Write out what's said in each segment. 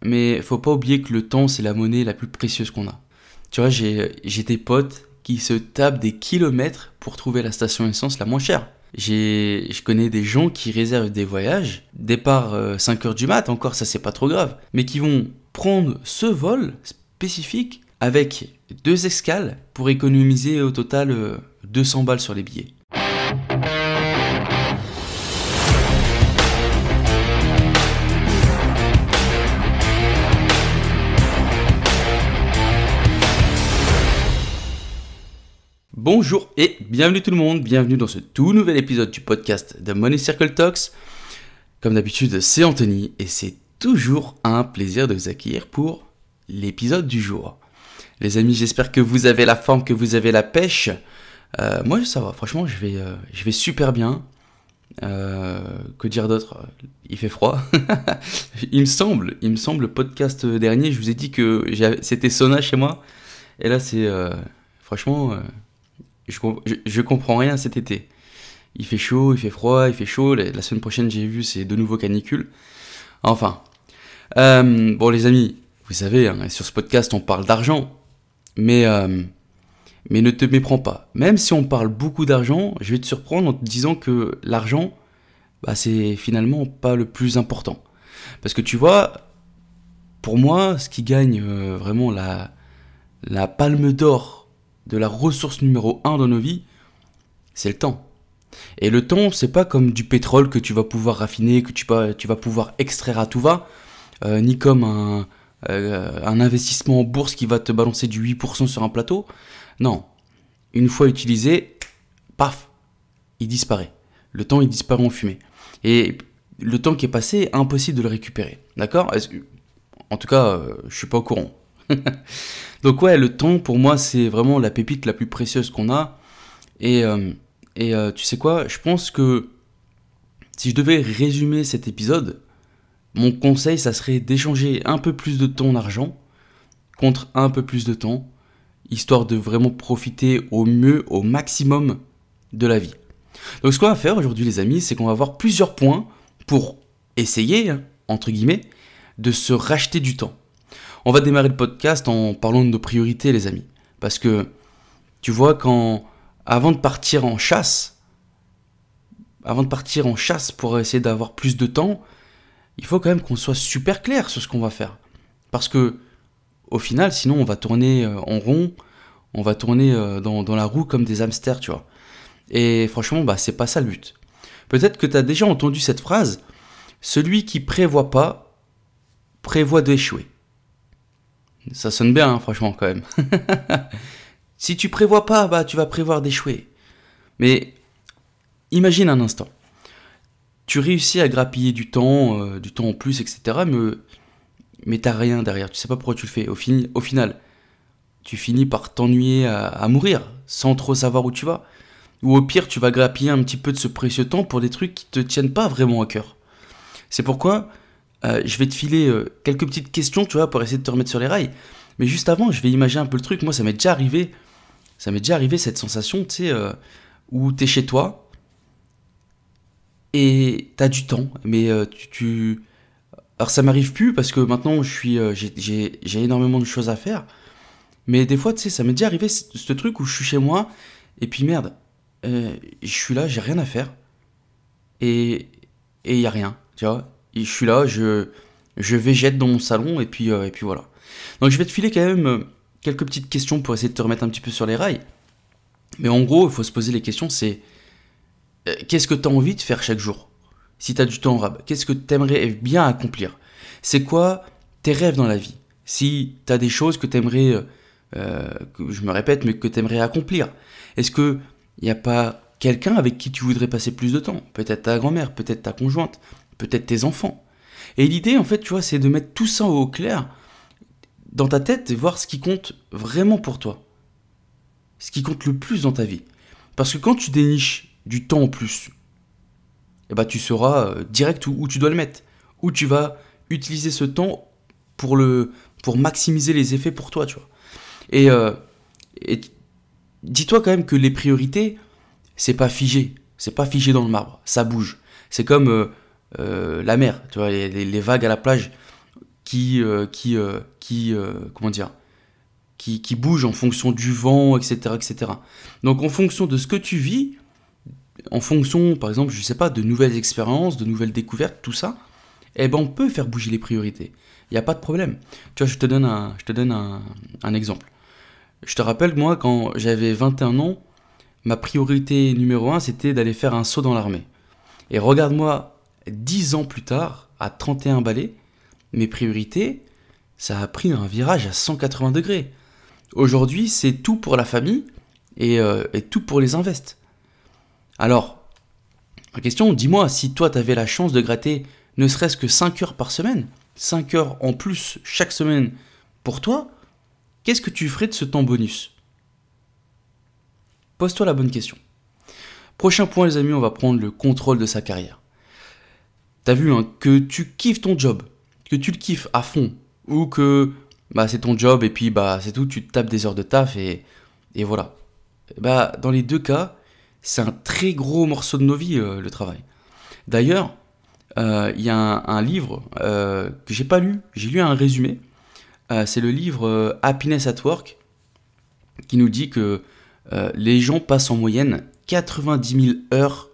mais faut pas oublier que le temps, c'est la monnaie la plus précieuse qu'on a. Tu vois, j'ai des potes qui se tapent des kilomètres pour trouver la station essence la moins chère. Je connais des gens qui réservent des voyages, départ 5h du mat, encore ça c'est pas trop grave, mais qui vont prendre ce vol spécifique avec 2 escales pour économiser au total 200 balles sur les billets. Bonjour et bienvenue tout le monde, bienvenue dans ce tout nouvel épisode du podcast de Money Circle Talks. Comme d'habitude, c'est Anthony et c'est toujours un plaisir de vous accueillir pour l'épisode du jour. Les amis, j'espère que vous avez la forme, que vous avez la pêche. Moi ça va, franchement je vais super bien. Que dire d'autre? Il fait froid. il me semble, le podcast dernier, je vous ai dit que c'était sauna chez moi. Et là c'est franchement... Je comprends rien cet été. Il fait chaud, il fait froid, il fait chaud. La semaine prochaine, j'ai vu, c'est de nouveau canicule. Enfin. Bon, les amis, vous savez, hein, sur ce podcast, on parle d'argent. Mais ne te méprends pas. Même si on parle beaucoup d'argent, je vais te surprendre en te disant que l'argent, c'est finalement pas le plus important. Parce que tu vois, pour moi, ce qui gagne vraiment la palme d'or de la ressource numéro 1 dans nos vies, c'est le temps. Et le temps, c'est pas comme du pétrole que tu vas pouvoir raffiner, que tu vas pouvoir extraire à tout va, ni comme un investissement en bourse qui va te balancer du 8% sur un plateau. Non. Une fois utilisé, paf, il disparaît. Le temps, il disparaît en fumée. Et le temps qui est passé, impossible de le récupérer. D'accord ? En tout cas, je suis pas au courant. Donc ouais, le temps pour moi c'est vraiment la pépite la plus précieuse qu'on a. Et tu sais quoi, je pense que si je devais résumer cet épisode, mon conseil ça serait d'échanger un peu plus de temps en argent contre un peu plus de temps, histoire de vraiment profiter au mieux, au maximum de la vie. Donc ce qu'on va faire aujourd'hui les amis, c'est qu'on va voir plusieurs points pour essayer, entre guillemets, de se racheter du temps. On va démarrer le podcast en parlant de nos priorités, les amis. Parce que, tu vois, avant de partir en chasse pour essayer d'avoir plus de temps, il faut quand même qu'on soit super clair sur ce qu'on va faire. Parce que, au final, sinon, on va tourner en rond, on va tourner dans la roue comme des hamsters, tu vois. Et franchement, c'est pas ça le but. Peut-être que tu as déjà entendu cette phrase, celui qui prévoit pas, prévoit d'échouer. Ça sonne bien, hein, franchement, quand même. Si tu prévois pas, tu vas prévoir d'échouer. Mais imagine un instant. Tu réussis à grappiller du temps en plus, etc. Mais t'as rien derrière. Tu sais pas pourquoi tu le fais. Au final, tu finis par t'ennuyer à mourir, sans trop savoir où tu vas. Ou au pire, tu vas grappiller un petit peu de ce précieux temps pour des trucs qui te tiennent pas vraiment à cœur. C'est pourquoi... je vais te filer quelques petites questions, tu vois, pour essayer de te remettre sur les rails. Mais juste avant, je vais imaginer un peu le truc. Moi, ça m'est déjà arrivé cette sensation, tu sais, où t'es chez toi et t'as du temps. Mais alors ça m'arrive plus parce que maintenant, j'ai énormément de choses à faire. Mais des fois, tu sais, ça m'est déjà arrivé ce truc où je suis chez moi et puis merde, je suis là, j'ai rien à faire et y a rien, tu vois. Et je suis là, je végète dans mon salon et puis voilà. Donc je vais te filer quand même quelques petites questions pour essayer de te remettre un petit peu sur les rails. Mais en gros, il faut se poser les questions, c'est qu'est-ce que tu as envie de faire chaque jour? Si tu as du temps en rab, qu'est-ce que tu aimerais bien accomplir? C'est quoi tes rêves dans la vie? Si tu as des choses que tu aimerais, je me répète, mais que tu aimerais accomplir, est-ce qu'il n'y a pas quelqu'un avec qui tu voudrais passer plus de temps? Peut-être ta grand-mère, peut-être ta conjointe, peut-être tes enfants. Et l'idée, en fait, tu vois, c'est de mettre tout ça au clair dans ta tête et voir ce qui compte vraiment pour toi. Ce qui compte le plus dans ta vie. Parce que quand tu déniches du temps en plus, tu sauras direct où tu dois le mettre. Où tu vas utiliser ce temps pour maximiser les effets pour toi, tu vois. Et dis-toi quand même que les priorités, c'est pas figé. C'est pas figé dans le marbre. Ça bouge. C'est comme... la mer, tu vois, les vagues à la plage. comment dire, qui bouge en fonction du vent, etc., etc. Donc en fonction de ce que tu vis, en fonction, par exemple, je sais pas, de nouvelles expériences, de nouvelles découvertes, tout ça, eh ben on peut faire bouger les priorités. Il n'y a pas de problème. Tu vois, je te donne un exemple. Je te rappelle, moi, quand j'avais 21 ans, ma priorité numéro un, c'était d'aller faire un saut dans l'armée. Et regarde-moi, 10 ans plus tard, à 31 balais, mes priorités, ça a pris un virage à 180 degrés. Aujourd'hui, c'est tout pour la famille et tout pour les invests. Alors, ma question, dis-moi, si toi, tu avais la chance de gratter ne serait-ce que 5 heures par semaine, 5 heures en plus chaque semaine pour toi, qu'est-ce que tu ferais de ce temps bonus? Pose-toi la bonne question. Prochain point, les amis, on va prendre le contrôle de sa carrière. T'as vu, hein, que tu kiffes ton job, que tu le kiffes à fond, ou que c'est ton job et puis c'est tout, tu te tapes des heures de taf et voilà. Dans les deux cas, c'est un très gros morceau de nos vies, le travail. D'ailleurs, il y a un livre que j'ai pas lu, j'ai lu un résumé. C'est le livre Happiness at Work qui nous dit que les gens passent en moyenne 90 000 heures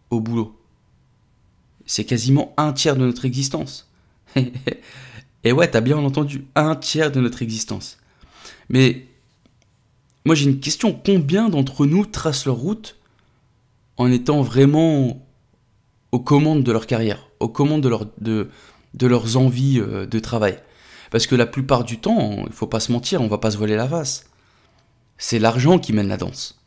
au boulot. C'est quasiment un tiers de notre existence. Et ouais, t'as bien entendu, un tiers de notre existence. Mais moi j'ai une question, combien d'entre nous tracent leur route en étant vraiment aux commandes de leur carrière, aux commandes de leurs envies de travail? Parce que la plupart du temps, il faut pas se mentir, on va pas se voiler la face. C'est l'argent qui mène la danse.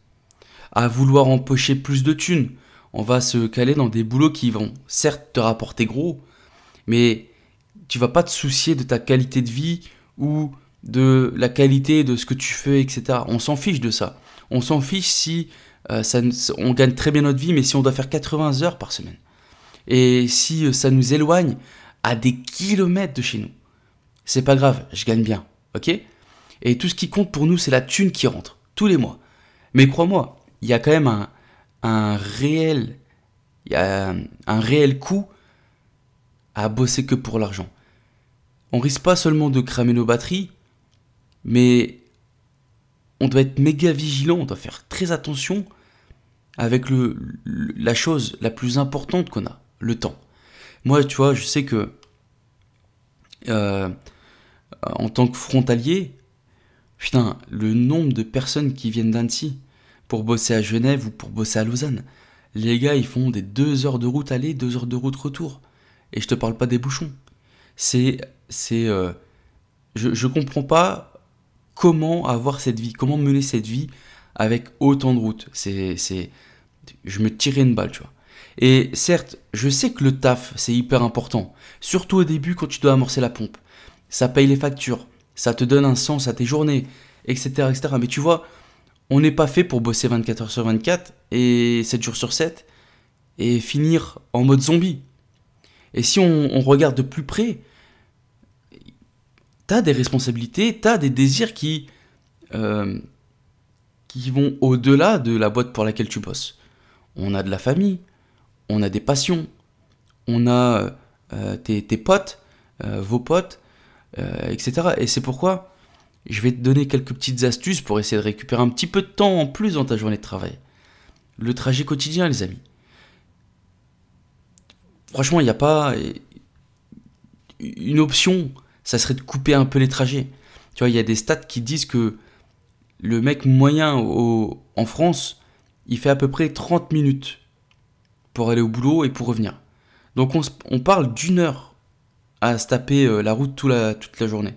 À vouloir empocher plus de thunes, on va se caler dans des boulots qui vont certes te rapporter gros, mais tu vas pas te soucier de ta qualité de vie ou de la qualité de ce que tu fais, etc. On s'en fiche de ça. On s'en fiche si on gagne très bien notre vie, mais si on doit faire 80 heures par semaine. Et si ça nous éloigne à des kilomètres de chez nous. C'est pas grave, je gagne bien, ok? Et tout ce qui compte pour nous, c'est la thune qui rentre, tous les mois. Mais crois-moi, il y a quand même un réel coût à bosser que pour l'argent. On risque pas seulement de cramer nos batteries, mais on doit être méga vigilant, on doit faire très attention avec la chose la plus importante qu'on a, le temps. Moi, tu vois, je sais que en tant que frontalier, putain, le nombre de personnes qui viennent d'Annecy pour bosser à Genève ou pour bosser à Lausanne, les gars, ils font des 2 heures de route aller, 2 heures de route retour. Et je te parle pas des bouchons. Je comprends pas comment avoir cette vie, comment mener cette vie avec autant de routes. Je me tirais une balle, tu vois. Et certes, je sais que le taf, c'est hyper important. Surtout au début, quand tu dois amorcer la pompe. Ça paye les factures, ça te donne un sens à tes journées, etc., etc. Mais tu vois, on n'est pas fait pour bosser 24 heures sur 24 et 7 jours sur 7 et finir en mode zombie. Et si on regarde de plus près, t'as des responsabilités, t'as des désirs qui vont au-delà de la boîte pour laquelle tu bosses. On a de la famille, on a des passions, on a tes potes, vos potes, etc. Et c'est pourquoi je vais te donner quelques petites astuces pour essayer de récupérer un petit peu de temps en plus dans ta journée de travail. Le trajet quotidien, les amis. Franchement, il n'y a pas une option, ça serait de couper un peu les trajets. Tu vois, il y a des stats qui disent que le mec moyen en France, il fait à peu près 30 minutes pour aller au boulot et pour revenir. Donc on parle d'1 heure à se taper la route toute la journée.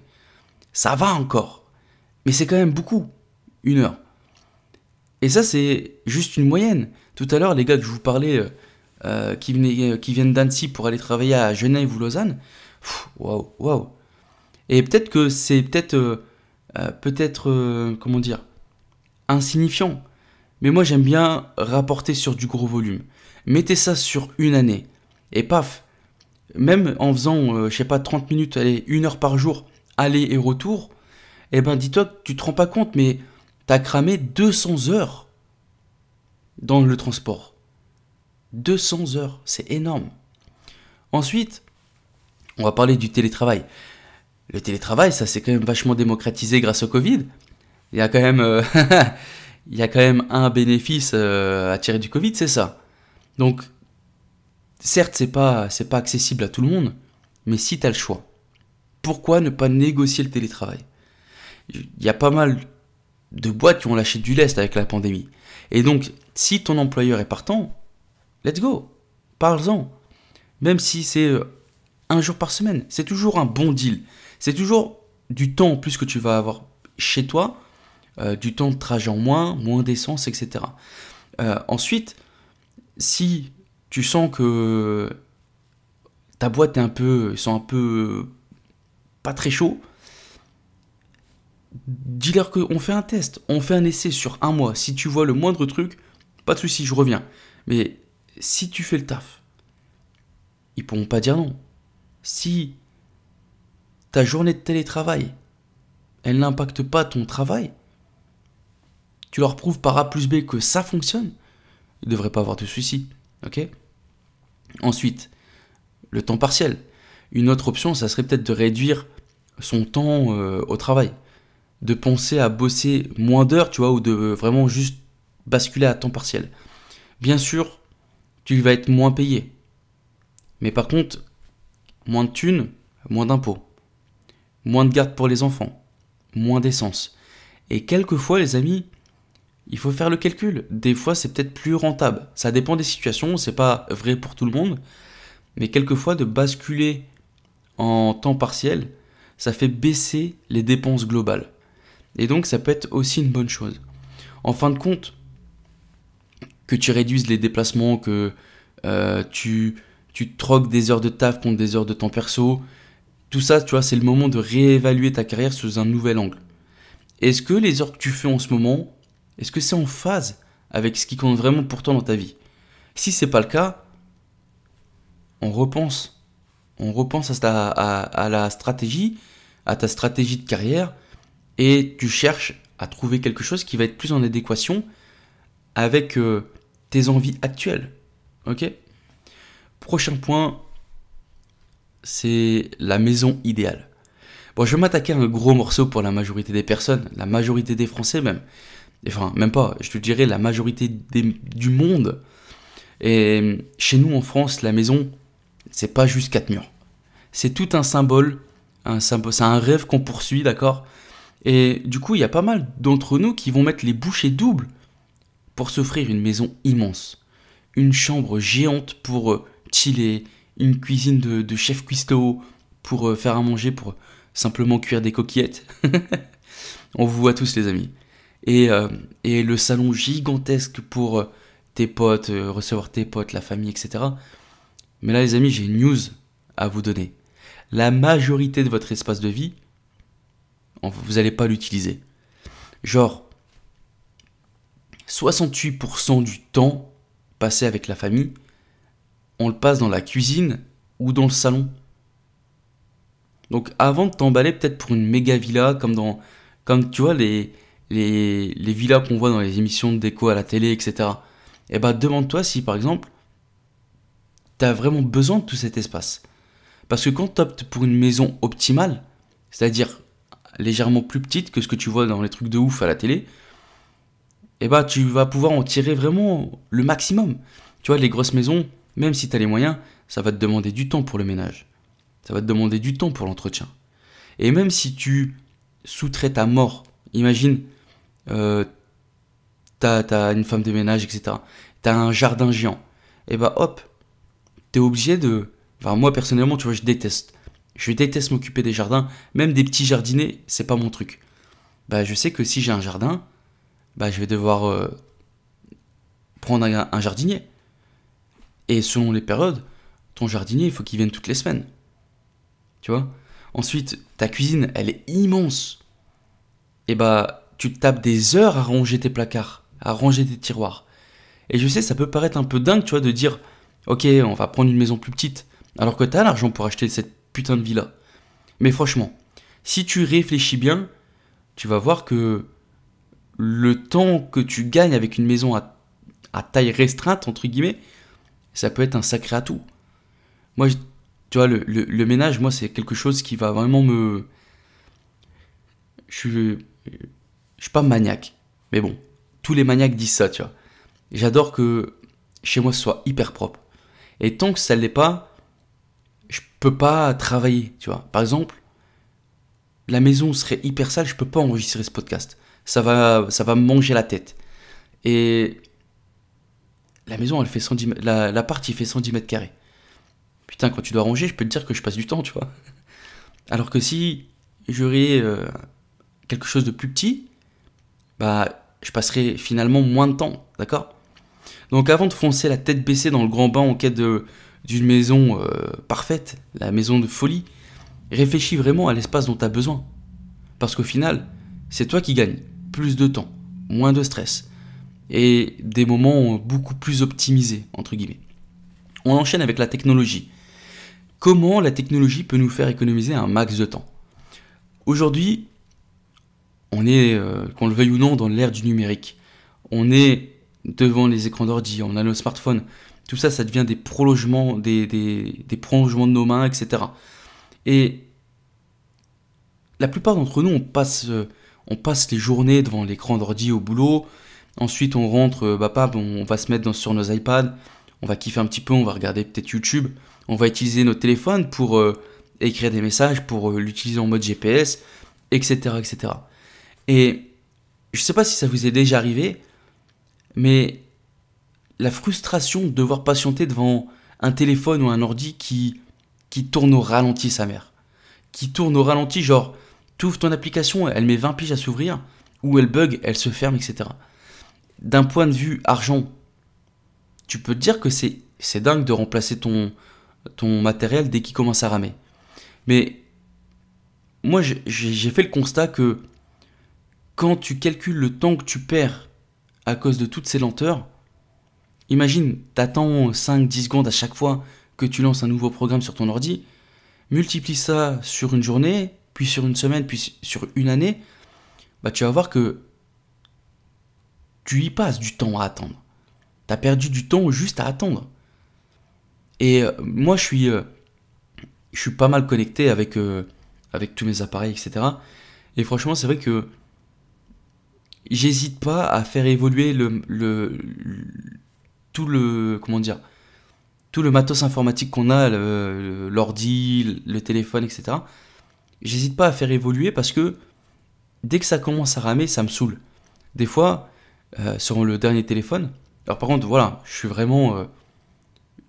Ça va encore, mais c'est quand même beaucoup, 1 heure. Et ça, c'est juste une moyenne. Tout à l'heure, les gars que je vous parlais, qui viennent d'Annecy pour aller travailler à Genève ou Lausanne, waouh. Et peut-être que c'est comment dire, insignifiant. Mais moi, j'aime bien rapporter sur du gros volume. Mettez ça sur une année. Et paf, même en faisant, je sais pas, 30 minutes, allez, 1 heure par jour, aller et retour, eh ben dis-toi que tu te rends pas compte, mais t'as cramé 200 heures dans le transport. 200 heures, c'est énorme. Ensuite, On va parler du télétravail. Le télétravail, ça s'est quand même vachement démocratisé grâce au Covid. Il y a quand même, il y a quand même un bénéfice à tirer du Covid, c'est ça. Donc, certes, c'est pas accessible à tout le monde, mais si tu as le choix, pourquoi ne pas négocier le télétravail? Il y a pas mal de boîtes qui ont lâché du lest avec la pandémie. Et donc, si ton employeur est partant, let's go, parle-en. Même si c'est un jour par semaine, c'est toujours un bon deal. C'est toujours du temps en plus que tu vas avoir chez toi, du temps de trajet en moins d'essence, etc. Ensuite, si tu sens que ta boîte ils sont un peu pas très chauds, dis-leur qu'on fait un test, on fait un essai sur un mois. Si tu vois le moindre truc, pas de souci, je reviens. Mais si tu fais le taf, ils pourront pas dire non. Si ta journée de télétravail, elle n'impacte pas ton travail, tu leur prouves par A plus B que ça fonctionne, ils ne devraient pas avoir de soucis. Ok ? Ensuite, le temps partiel. Une autre option, ça serait peut-être de réduire son temps au travail. De penser à bosser moins d'heures, tu vois, ou de vraiment juste basculer à temps partiel. Bien sûr, tu vas être moins payé. Mais par contre, moins de thunes, moins d'impôts. Moins de garde pour les enfants. Moins d'essence. Et quelquefois, les amis, il faut faire le calcul. Des fois, c'est peut-être plus rentable. Ça dépend des situations, c'est pas vrai pour tout le monde. Mais quelquefois, de basculer en temps partiel, ça fait baisser les dépenses globales. Et donc, ça peut être aussi une bonne chose. En fin de compte, que tu réduises les déplacements, que tu troques des heures de taf contre des heures de temps perso, tout ça, tu vois, c'est le moment de réévaluer ta carrière sous un nouvel angle. Est-ce que les heures que tu fais en ce moment, est-ce que c'est en phase avec ce qui compte vraiment pour toi dans ta vie? Si c'est pas le cas, on repense. On repense à la stratégie, à ta stratégie de carrière, et tu cherches à trouver quelque chose qui va être plus en adéquation avec tes envies actuelles. Ok ? Prochain point, c'est la maison idéale. Bon, je vais m'attaquer à un gros morceau pour la majorité des personnes, la majorité des Français même. Enfin, même pas, je te dirais la majorité du monde. Et chez nous en France, la maison, c'est pas juste 4 murs. C'est tout un symbole, c'est un rêve qu'on poursuit, d'accord ? Et du coup, il y a pas mal d'entre nous qui vont mettre les bouchées doubles pour s'offrir une maison immense. Une chambre géante pour chiller, une cuisine de chef cuistot pour faire à manger, pour simplement cuire des coquillettes. On vous voit tous les amis. Et le salon gigantesque pour tes potes, recevoir tes potes, la famille, etc. Mais là les amis, j'ai une news à vous donner. La majorité de votre espace de vie, vous n'allez pas l'utiliser. Genre, 68% du temps passé avec la famille, on le passe dans la cuisine ou dans le salon. Donc avant de t'emballer peut-être pour une méga villa, comme tu vois les villas qu'on voit dans les émissions de déco à la télé, etc. Eh ben demande-toi si par exemple, tu as vraiment besoin de tout cet espace. Parce que quand tu optes pour une maison optimale, c'est-à-dire légèrement plus petite que ce que tu vois dans les trucs de ouf à la télé, eh ben tu vas pouvoir en tirer vraiment le maximum. Tu vois, les grosses maisons, même si tu as les moyens, ça va te demander du temps pour le ménage. Ça va te demander du temps pour l'entretien. Et même si tu sous-traites à mort, imagine, t'as une femme de ménage, etc. T'as un jardin géant. Et bah hop, t'es obligé de... Enfin moi personnellement, tu vois, je déteste. Je déteste m'occuper des jardins. Même des petits jardinets, c'est pas mon truc. Bah je sais que si j'ai un jardin, bah je vais devoir prendre un jardinier. Et selon les périodes, ton jardinier, il faut qu'il vienne toutes les semaines. Tu vois ? Ensuite, ta cuisine, elle est immense. Et bah, tu te tapes des heures à ranger tes placards, à ranger tes tiroirs. Et je sais, ça peut paraître un peu dingue, tu vois, de dire, ok, on va prendre une maison plus petite, alors que t'as l'argent pour acheter cette putain de villa. Mais franchement, si tu réfléchis bien, tu vas voir que le temps que tu gagnes avec une maison à taille restreinte, entre guillemets, ça peut être un sacré atout. Moi, Tu vois, le ménage, moi, c'est quelque chose qui va vraiment me... Je suis pas maniaque, mais bon, tous les maniaques disent ça, tu vois. J'adore que chez moi ce soit hyper propre. Et tant que ça ne l'est pas, je peux pas travailler, tu vois. Par exemple, la maison serait hyper sale, je peux pas enregistrer ce podcast. Ça va me manger la tête. Et la maison, elle fait 110 mètres, l'appart, il fait 110 mètres carrés. Putain, quand tu dois ranger, je peux te dire que je passe du temps, tu vois. Alors que si j'aurais quelque chose de plus petit, bah, je passerai finalement moins de temps, d'accord? Donc avant de foncer la tête baissée dans le grand bain en quête d'une maison parfaite, la maison de folie, réfléchis vraiment à l'espace dont tu as besoin. Parce qu'au final, c'est toi qui gagnes plus de temps, moins de stress, et des moments beaucoup plus optimisés, entre guillemets. On enchaîne avec la technologie. Comment la technologie peut nous faire économiser un max de temps? Aujourd'hui, on est, qu'on le veuille ou non, dans l'ère du numérique. On est devant les écrans d'ordi, on a nos smartphones. Tout ça, ça devient des prolongements, des prolongements de nos mains, etc. Et la plupart d'entre nous, on passe les journées devant l'écran d'ordi au boulot. Ensuite, on rentre, on va se mettre sur nos iPads. On va kiffer un petit peu, on va regarder peut-être YouTube. On va utiliser notre téléphone pour écrire des messages, pour l'utiliser en mode GPS, etc., etc. Et je ne sais pas si ça vous est déjà arrivé, mais la frustration de devoir patienter devant un téléphone ou un ordi qui tourne au ralenti, sa mère. Qui tourne au ralenti, genre, tu ouvres ton application, elle met 20 piges à s'ouvrir, ou elle bug, elle se ferme, etc. D'un point de vue argent, tu peux te dire que c'est dingue de remplacer ton matériel dès qu'il commence à ramer. Mais moi, j'ai fait le constat que quand tu calcules le temps que tu perds à cause de toutes ces lenteurs, imagine, t'attends 5-10 secondes à chaque fois que tu lances un nouveau programme sur ton ordi, multiplie ça sur une journée, puis sur une semaine, puis sur une année, bah tu vas voir que tu y passes du temps à attendre. T'as perdu du temps juste à attendre. Et moi, je suis pas mal connecté avec tous mes appareils, etc. Et franchement, c'est vrai que j'hésite pas à faire évoluer tout le matos informatique qu'on a, l'ordi, le téléphone, etc. J'hésite pas à faire évoluer parce que dès que ça commence à ramer, ça me saoule. Des fois, sur le dernier téléphone, alors par contre, voilà, je suis vraiment...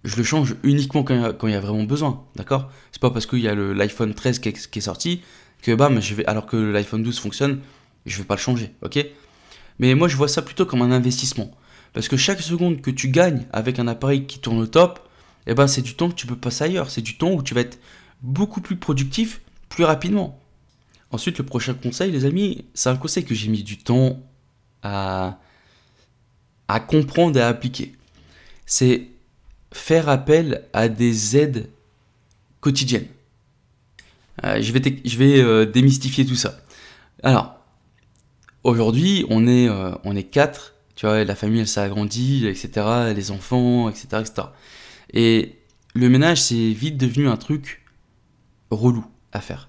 je le change uniquement quand il y a vraiment besoin, d'accord? C'est pas parce qu'il y a l'iPhone 13 qui est sorti que bam, alors que l'iPhone 12 fonctionne, je vais pas le changer, ok? Mais moi, je vois ça plutôt comme un investissement. Parce que chaque seconde que tu gagnes avec un appareil qui tourne au top, eh ben, c'est du temps que tu peux passer ailleurs. C'est du temps où tu vas être beaucoup plus productif, plus rapidement. Ensuite, le prochain conseil, les amis, c'est un conseil que j'ai mis du temps à comprendre et à appliquer. C'est faire appel à des aides quotidiennes. Je vais démystifier tout ça. Alors, aujourd'hui, on est 4, tu vois, la famille, elle s'est agrandie, etc., les enfants, etc., etc. Et le ménage, c'est vite devenu un truc relou à faire.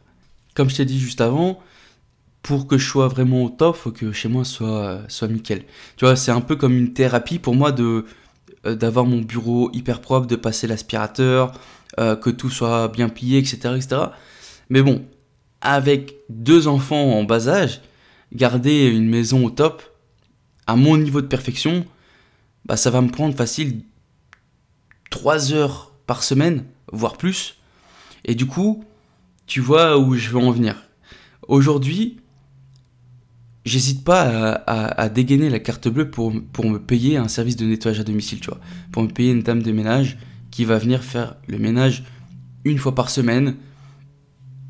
Comme je t'ai dit juste avant, pour que je sois vraiment au top, faut que chez moi soit nickel. Tu vois, c'est un peu comme une thérapie pour moi d'avoir mon bureau hyper propre, de passer l'aspirateur, que tout soit bien plié, etc., etc. Mais bon, avec 2 enfants en bas âge, garder une maison au top, à mon niveau de perfection, bah ça va me prendre facile 3 heures par semaine, voire plus. Et du coup, tu vois où je veux en venir. Aujourd'hui, j'hésite pas à dégainer la carte bleue pour me payer un service de nettoyage à domicile, tu vois. Pour me payer une dame de ménage qui va venir faire le ménage une fois par semaine,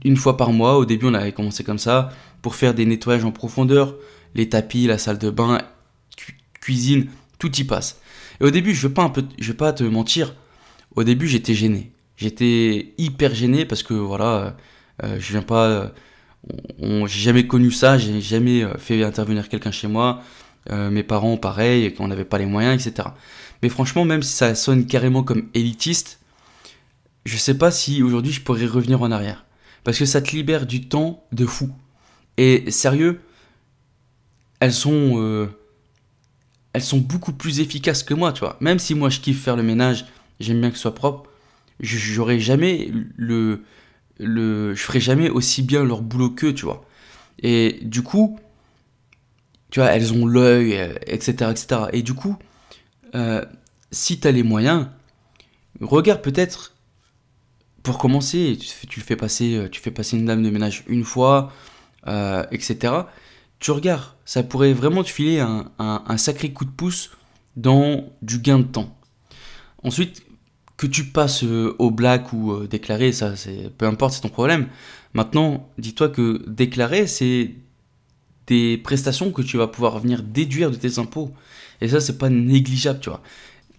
une fois par mois. Au début, on avait commencé comme ça, pour faire des nettoyages en profondeur, les tapis, la salle de bain, cuisine, tout y passe. Et au début, je vais pas te mentir, au début, j'étais gêné. J'étais hyper gêné parce que voilà, je viens pas... j'ai jamais connu ça, j'ai jamais fait intervenir quelqu'un chez moi, mes parents pareil, on n'avait pas les moyens, etc. Mais franchement, même si ça sonne carrément comme élitiste, je sais pas si aujourd'hui je pourrais revenir en arrière. Parce que ça te libère du temps de fou. Et sérieux, elles sont, elles sont beaucoup plus efficaces que moi, tu vois. Même si moi je kiffe faire le ménage, j'aime bien que ce soit propre, j'aurais jamais je ferais jamais aussi bien leur boulot qu'eux, tu vois. Et du coup, tu vois, elles ont l'œil, etc., etc. Et du coup, euh, si t'as les moyens, regarde peut-être, pour commencer, tu fais passer une dame de ménage une fois, etc. Tu regardes, ça pourrait vraiment te filer un sacré coup de pouce dans du gain de temps. Ensuite, que tu passes au black ou déclaré, ça, peu importe, c'est ton problème. Maintenant, dis-toi que déclarer, c'est des prestations que tu vas pouvoir venir déduire de tes impôts. Et ça, c'est pas négligeable, tu vois.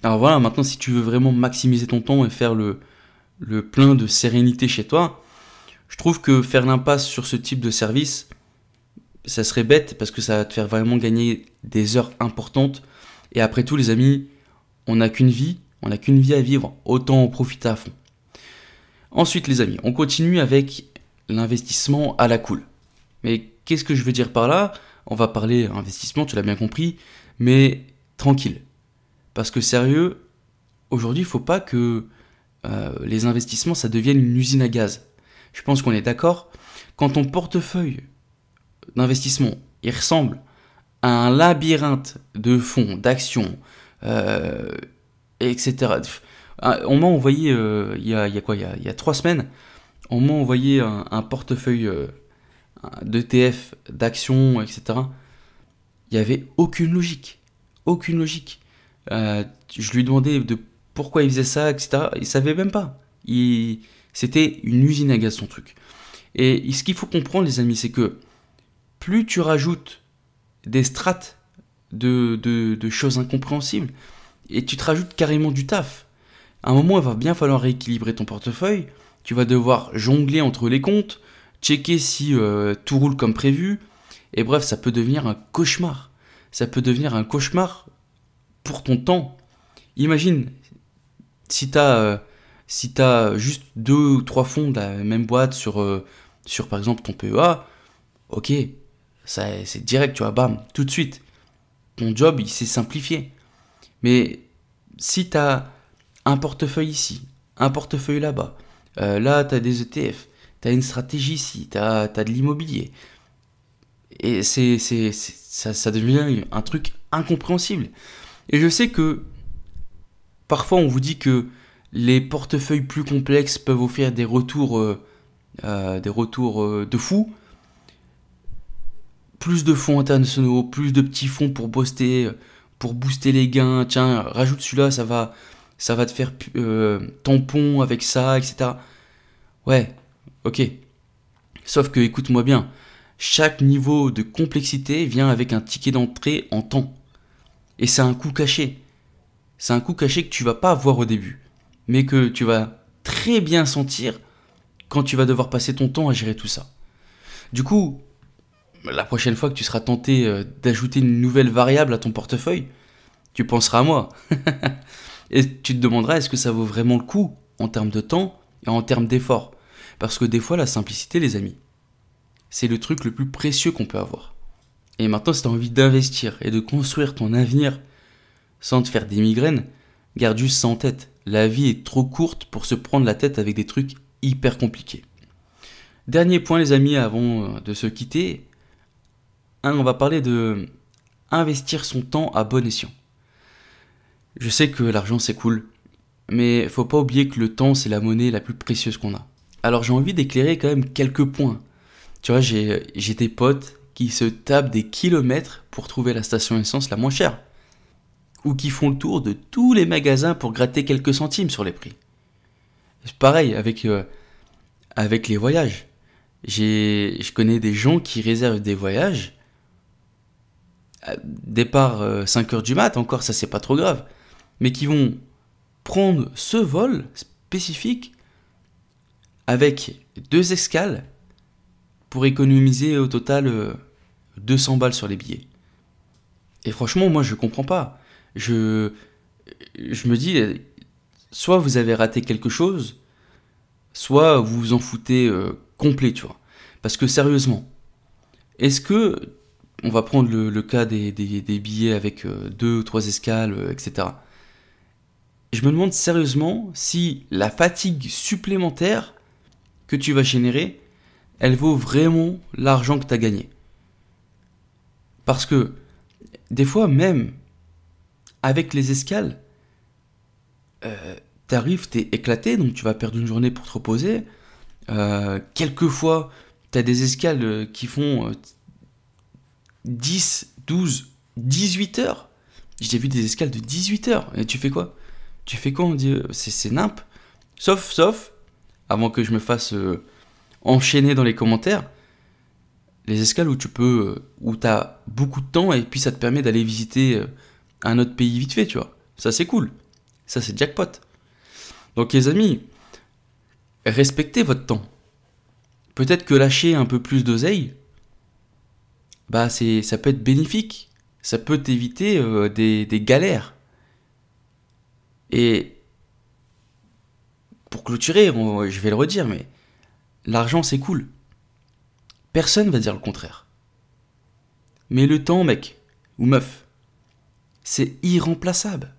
Alors voilà, maintenant, si tu veux vraiment maximiser ton temps et faire le plein de sérénité chez toi, je trouve que faire l'impasse sur ce type de service, ça serait bête parce que ça va te faire vraiment gagner des heures importantes. Et après tout, les amis, on n'a qu'une vie à vivre, autant en profiter à fond. Ensuite, les amis, on continue avec l'investissement à la cool. Mais qu'est-ce que je veux dire par là? On va parler investissement, tu l'as bien compris, mais tranquille. Parce que sérieux, aujourd'hui, il ne faut pas que les investissements, ça devienne une usine à gaz. Je pense qu'on est d'accord. Quand ton portefeuille d'investissement, il ressemble à un labyrinthe de fonds, d'actions, euh, etc. On m'a envoyé, il y a quoi, il y a 3 semaines, on m'a envoyé un portefeuille d'ETF, d'actions, etc. Il n'y avait aucune logique. Aucune logique. Je lui demandais de pourquoi il faisait ça, etc. Il savait même pas. C'était une usine à gaz son truc. Et ce qu'il faut comprendre, les amis, c'est que plus tu rajoutes des strates de choses incompréhensibles, et tu te rajoutes carrément du taf. À un moment, il va bien falloir rééquilibrer ton portefeuille. Tu vas devoir jongler entre les comptes, checker si tout roule comme prévu. Et bref, ça peut devenir un cauchemar. Ça peut devenir un cauchemar pour ton temps. Imagine, si t'as juste 2 ou 3 fonds de la même boîte sur par exemple ton PEA, ok, ça, c'est direct, tu vois, bam, tout de suite. Ton job, il s'est simplifié. Mais si tu as un portefeuille ici, un portefeuille là-bas, là tu as des ETF, tu as une stratégie ici, tu as de l'immobilier, et ça devient un truc incompréhensible. Et je sais que parfois on vous dit que les portefeuilles plus complexes peuvent offrir des retours, de fou. Plus de fonds internationaux, plus de petits fonds pour booster les gains. Tiens, rajoute celui-là, ça va te faire tampon avec ça, etc. Ouais, ok. Sauf que, écoute-moi bien, chaque niveau de complexité vient avec un ticket d'entrée en temps. Et c'est un coût caché. C'est un coût caché que tu vas pas avoir au début, mais que tu vas très bien sentir quand tu vas devoir passer ton temps à gérer tout ça. Du coup, la prochaine fois que tu seras tenté d'ajouter une nouvelle variable à ton portefeuille, tu penseras à moi. Et tu te demanderas est-ce que ça vaut vraiment le coup en termes de temps et en termes d'effort. Parce que des fois, la simplicité, les amis, c'est le truc le plus précieux qu'on peut avoir. Et maintenant, si tu as envie d'investir et de construire ton avenir sans te faire des migraines, garde juste ça en tête. La vie est trop courte pour se prendre la tête avec des trucs hyper compliqués. Dernier point, les amis, avant de se quitter, on va parler de investir son temps à bon escient. Je sais que l'argent c'est cool, mais faut pas oublier que le temps c'est la monnaie la plus précieuse qu'on a. Alors j'ai envie d'éclairer quand même quelques points. Tu vois, j'ai des potes qui se tapent des kilomètres pour trouver la station essence la moins chère. Ou qui font le tour de tous les magasins pour gratter quelques centimes sur les prix. C'est pareil avec les voyages. Je connais des gens qui réservent des voyages. Départ 5h du mat, encore ça c'est pas trop grave. Mais qui vont prendre ce vol spécifique avec 2 escales pour économiser au total 200 balles sur les billets. Et franchement, moi je comprends pas. Je me dis, soit vous avez raté quelque chose, soit vous vous en foutez complet, tu vois. Parce que sérieusement, est-ce que, on va prendre le cas des billets avec 2 ou 3 escales, etc. Je me demande sérieusement si la fatigue supplémentaire que tu vas générer, elle vaut vraiment l'argent que tu as gagné. Parce que des fois même, avec les escales, t'arrives, t'es éclaté, donc tu vas perdre une journée pour te reposer. Quelquefois, t'as des escales qui font 10, 12, 18 heures. J'ai vu des escales de 18 heures. Et tu fais quoi? On dit, c'est nimp. Sauf, avant que je me fasse enchaîner dans les commentaires, les escales où t'as beaucoup de temps et puis ça te permet d'aller visiter un autre pays vite fait, tu vois. Ça, c'est cool. Ça, c'est jackpot. Donc, les amis, respectez votre temps. Peut-être que lâcher un peu plus d'oseille, bah, ça peut être bénéfique. Ça peut t'éviter des galères. Et pour clôturer, je vais le redire, mais l'argent, c'est cool. Personne va dire le contraire. Mais le temps, mec, ou meuf, c'est irremplaçable.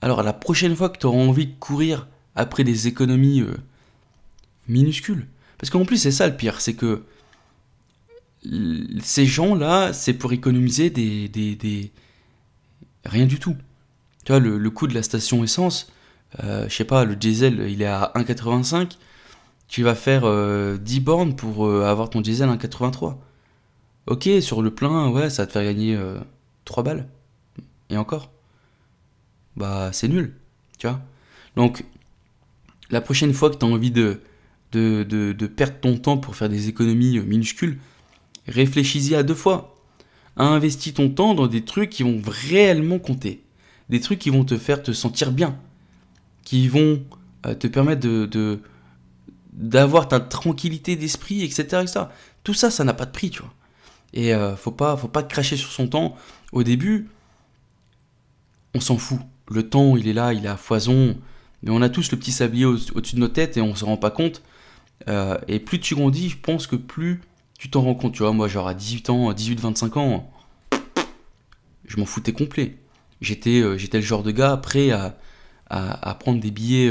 Alors la prochaine fois que tu auras envie de courir après des économies minuscules, parce qu'en plus c'est ça le pire, c'est que ces gens-là, c'est pour économiser rien du tout. Tu vois, le coût de la station essence, je sais pas, le diesel il est à 1,85, tu vas faire 10 bornes pour avoir ton diesel à 1,83. Ok, sur le plein, ouais, ça va te faire gagner 3 balles. Et encore, bah c'est nul, tu vois. Donc, la prochaine fois que tu as envie de perdre ton temps pour faire des économies minuscules, réfléchis-y à 2 fois. Investis ton temps dans des trucs qui vont réellement compter. Des trucs qui vont te faire te sentir bien. Qui vont te permettre d'avoir ta tranquillité d'esprit, etc. Tout ça, ça n'a pas de prix, tu vois. Et faut pas cracher sur son temps. Au début, on s'en fout. Le temps, il est là, il est à foison. Mais on a tous le petit sablier au-dessus de nos têtes et on se rend pas compte. Et plus tu grandis, je pense que plus tu t'en rends compte. Tu vois, moi, genre à 18 ans, 18-25 ans, je m'en foutais complet. J'étais le genre de gars prêt à prendre des billets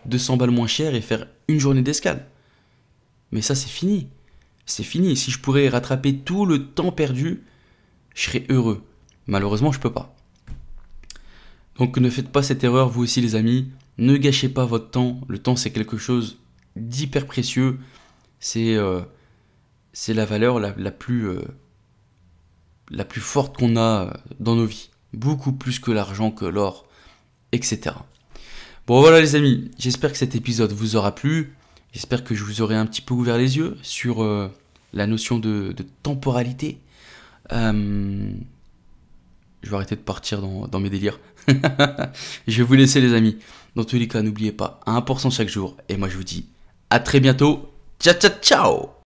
200 balles moins chers et faire une journée d'escale. Mais ça, c'est fini. C'est fini. Si je pourrais rattraper tout le temps perdu, je serais heureux. Malheureusement, je peux pas. Donc ne faites pas cette erreur, vous aussi les amis. Ne gâchez pas votre temps. Le temps, c'est quelque chose d'hyper précieux. C'est la valeur la plus forte qu'on a dans nos vies. Beaucoup plus que l'argent, que l'or, etc. Bon voilà les amis, j'espère que cet épisode vous aura plu. J'espère que je vous aurai un petit peu ouvert les yeux sur la notion de temporalité. Je vais arrêter de partir dans mes délires. Je vais vous laisser les amis. Dans tous les cas, n'oubliez pas, 1% chaque jour. Et moi je vous dis à très bientôt. Ciao ciao ciao.